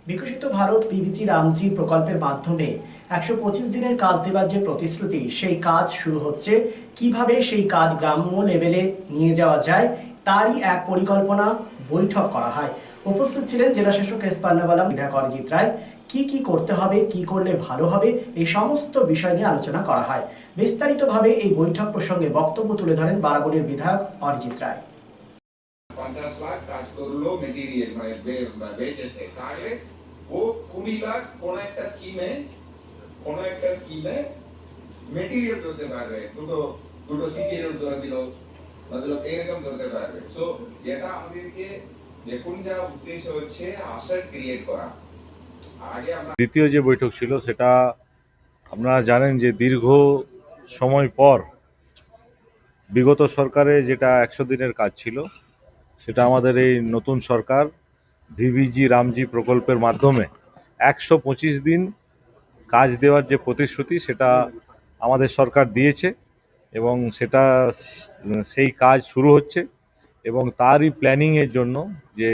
বিকশিত ভারত পিভিজি রামজি প্রকল্পের মাধ্যমে 125 দিনের কাজ দেওয়ার যে প্রতিশ্রুতি, সেই কাজ শুরু হচ্ছে। কিভাবে সেই কাজ গ্রাম্য লেভেলে নিয়ে যাওয়া যায় তারই এক পরিকল্পনা বৈঠক করা হয়। উপস্থিত ছিলেন জেলা শাসক এস পান্নাওয়ালা, বিধায়ক অরিজিৎ রায়। কি করতে হবে, কি করলে ভালো হবে, এই সমস্ত বিষয় নিয়ে আলোচনা করা হয়। বিস্তারিতভাবে এই বৈঠক প্রসঙ্গে বক্তব্য তুলে ধরেন বারাবণীর বিধায়ক অরিজিৎ রায়। 50 লাখ কাজ করলো মেটেরিয়াল মানে বেচেছে, তাহলে ও 20 লাখ কোন একটা স্কিমে মেটেরিয়াল ধরতে পারবে, দুটো সিসি রোড ধরে দিল, মতলব এরকম ধরতে পারবে। সো এটা আমাদেরকে এখন যা উদ্দেশ্য হচ্ছে আসেট ক্রিয়েট করা। আগে আমরা দ্বিতীয় যে বৈঠক ছিল সেটা আপনারা জানেন যে দীর্ঘ সময় পর বিগত সরকারে যেটা 100 দিনের কাজ ছিল, সেটা আমাদের এই নতুন সরকার ভিভিজি রামজি প্রকল্পের মাধ্যমে 125 দিন কাজ দেওয়ার যে প্রতিশ্রুতি, সেটা আমাদের সরকার দিয়েছে এবং সেটা সেই কাজ শুরু হচ্ছে। এবং তারই প্ল্যানিংয়ের জন্য যে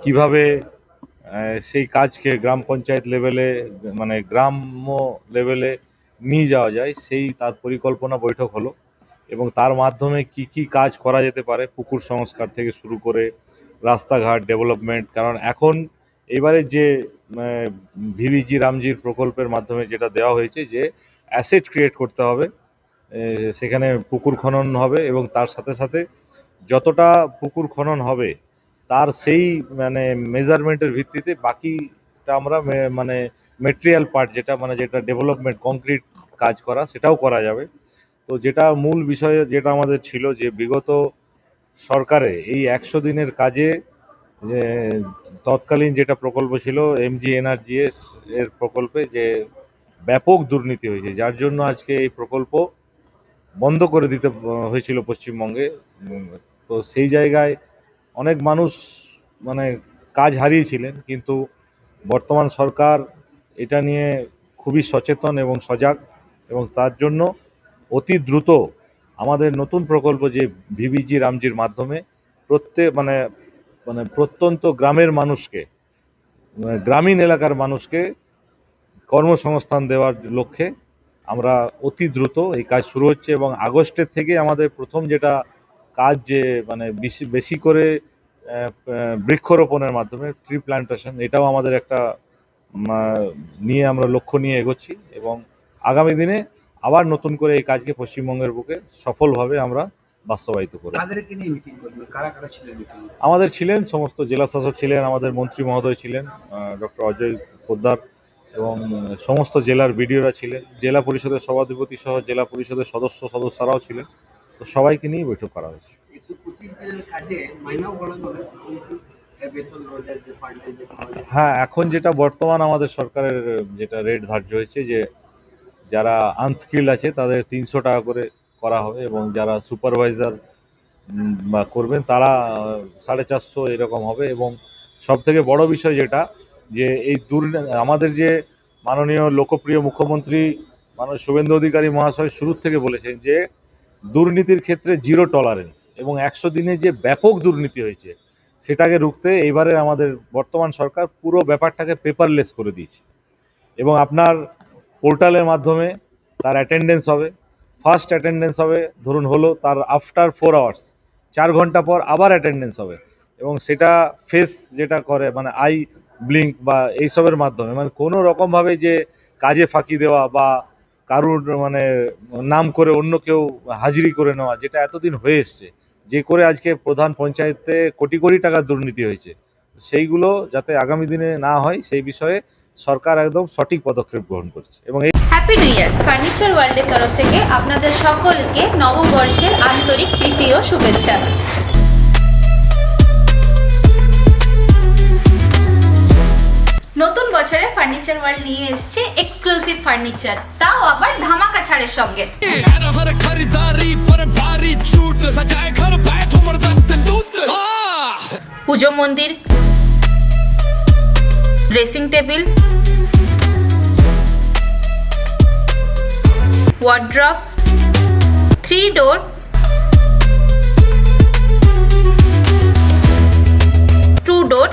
কিভাবে সেই কাজকে গ্রাম পঞ্চায়েত লেভেলে মানে গ্রাম্য লেভেলে নিয়ে যাওয়া যায়, সেই তার পরিকল্পনা বৈঠক হলো। এবং তার মাধ্যমে কি কাজ করা যেতে পারে, পুকুর সংস্কার থেকে শুরু করে রাস্তাঘাট ডেভেলপমেন্ট। কারণ এখন এবারে যে ভিভিজি রামজির প্রকল্পের মাধ্যমে যেটা দেওয়া হয়েছে যে অ্যাসেট ক্রিয়েট করতে হবে, সেখানে পুকুর খনন হবে এবং তার সাথে সাথে যতটা পুকুর খনন হবে তার সেই মানে মেজারমেন্টের ভিত্তিতে বাকিটা আমরা মানে মেটেরিয়াল পার্ট যেটা ডেভেলপমেন্ট কংক্রিট কাজ করা, সেটাও করা যাবে। তো যেটা মূল বিষয় যেটা আমাদের ছিল যে বিগত সরকারে এই 100 দিনের কাজে যে তৎকালীন যেটা প্রকল্প ছিল MGNRGS এর প্রকল্পে যে ব্যাপক দুর্নীতি হয়েছে, যার জন্য আজকে এই প্রকল্প বন্ধ করে দিতে হয়েছিল পশ্চিমবঙ্গে। তো সেই জায়গায় অনেক মানুষ মানে কাজ হারিয়েছিলেন, কিন্তু বর্তমান সরকার এটা নিয়ে খুবই সচেতন এবং সজাগ, এবং তার জন্য অতি দ্রুত আমাদের নতুন প্রকল্প যে ভিভিজি রামজির মাধ্যমে প্রত্যন্ত গ্রামের মানুষকে, গ্রামীণ এলাকার মানুষকে কর্মসংস্থান দেওয়ার লক্ষ্যে আমরা অতি দ্রুত এই কাজ শুরু হচ্ছে। এবং আগস্টের থেকে আমাদের প্রথম যেটা কাজ যে মানে বেশি করে বৃক্ষরোপণের মাধ্যমে ট্রি প্ল্যান্টেশন, এটাও আমাদের একটা নিয়ে আমরা লক্ষ্য নিয়ে এগোচ্ছি। এবং আগামী দিনে আবার নতুন করে এই কাজকে পশ্চিমবঙ্গের বুকে সফলভাবে আমরা বাস্তবায়িত করব। আমাদের ছিলেন সমস্ত জেলা শাসক ছিলেন, আমাদের মন্ত্রী মহোদয় ছিলেন, ডক্টর অজয় পোদ্দার, এবং সমস্ত জেলার বিডিওরা ছিলেন, জেলা পরিষদের সভাধিপতি সহ জেলা পরিষদের সদস্যরাও ছিলেন। তো সবাইকে নিয়ে বৈঠক করা হয়েছে। হ্যাঁ, এখন যেটা বর্তমান আমাদের সরকারের যেটা রেট ধার্য হয়েছে যে যারা আনস্কিল্ড আছে তাদের 300 টাকা করে করা হবে, এবং যারা সুপারভাইজার বা করবেন তারা 450 এরকম হবে। এবং সব থেকে বড় বিষয় যেটা যে এই আমাদের যে মাননীয় লোকপ্রিয় মুখ্যমন্ত্রী মাননীয় শুভেন্দু অধিকারী মহাশয় শুরু থেকে বলেছেন যে দুর্নীতির ক্ষেত্রে জিরো টলারেন্স, এবং 100 দিনে যে ব্যাপক দুর্নীতি হয়েছে সেটাকে রুখতে এইবারে আমাদের বর্তমান সরকার পুরো ব্যাপারটাকে পেপারলেস করে দিয়েছে। এবং আপনার পোর্টালের মাধ্যমে তার অ্যাটেন্ডেন্স হবে, ফার্স্ট অ্যাটেন্ডেন্স হবে ধরুন হলো, তার আফটার 4 আওয়ার্স 4 ঘন্টা পর আবার অ্যাটেন্ডেন্স হবে, এবং সেটা ফেস যেটা করে মানে আই ব্লিঙ্ক বা এইসবের মাধ্যমে, মানে কোনো রকমভাবে যে কাজে ফাঁকি দেওয়া বা কারুর মানে নাম করে অন্য কেউ হাজিরি করে নেওয়া, যেটা এতদিন হয়ে এসছে, যে করে আজকে প্রধান পঞ্চায়েতে কোটি কোটি টাকার দুর্নীতি হয়েছে, সেইগুলো যাতে আগামী দিনে না হয় সেই বিষয়ে সরকার একদম সঠিক পদক্ষেপ গ্রহণ করছে। এবং হ্যাপি নিউ ইয়ার! ফার্নিচার ওয়ার্ল্ডের তরফ থেকে আপনাদের সকলকে নববর্ষের আন্তরিক প্রীতি ও শুভেচ্ছা। নতুন বছরে ফার্নিচার ওয়ার্ল্ড নিয়ে এসেছে এক্সক্লুসিভ ফার্নিচার, তাও আবার ধামাকা ছাড়ের সঙ্গে। পুজো মন্দির, ড্রেসিং টেবিল, ওয়ার্ড্রপ, 3 ডোর, 2 ডোর,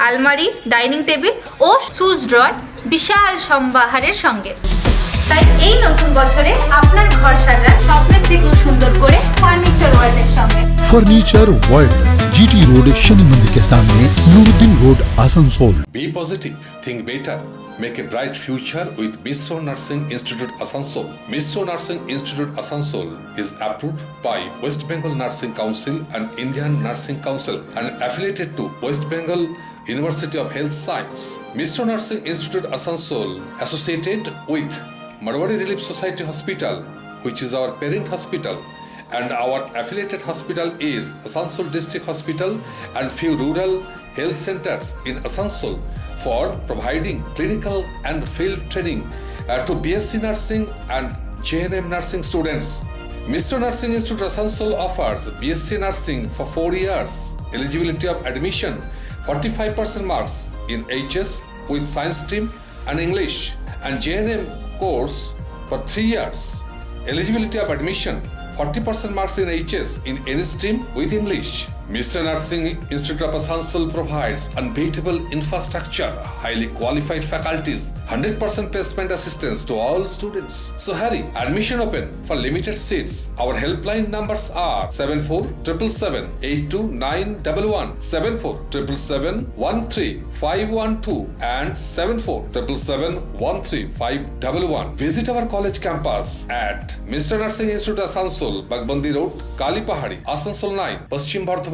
আলমারি, ডাইনিং টেবিল ও শুজ ড্রয়ার বিশাল সম্ভারের সঙ্গে। তাই এই নতুন বছরে আপনার ঘর সাজান স্বপ্নের থেকেও সুন্দর করে ফার্নিচার ওয়ার্ল্ডের সঙ্গে। Furniture world, GT road, Shani मंदिर के सामने, Nooruddin road, Asansol. Be positive, think better, make a bright future with Missio Nursing Institute Asansol. Missio Nursing Institute Asansol is approved by West Bengal Nursing Council and Indian Nursing Council and affiliated to West Bengal University of Health Science. Missio Nursing Institute Asansol associated with Marwari Relief Society Hospital, which is our parent hospital, and our affiliated hospital is Asansol District Hospital and few rural health centers in Asansol for providing clinical and field training to BSc Nursing and JNM Nursing students. Missio Nursing Institute Asansol offers BSc Nursing for 4 years, eligibility of admission 45% marks in HS with science stream and English, and JNM course for 3 years, eligibility of admission 40% marks in HS in any stream with English. Mr. Nursing Institute of Asansol provides unbeatable infrastructure, highly qualified faculties, 100% placement assistance to all students. So hurry, admission open for limited seats. Our helpline numbers are 7477782911, 7477713512 and 7477713511. Visit our college campus at Mr. Nursing Institute Asansol, Bagbandi Road, Kalipahari, Asansol 9, Paschim Bardhaman.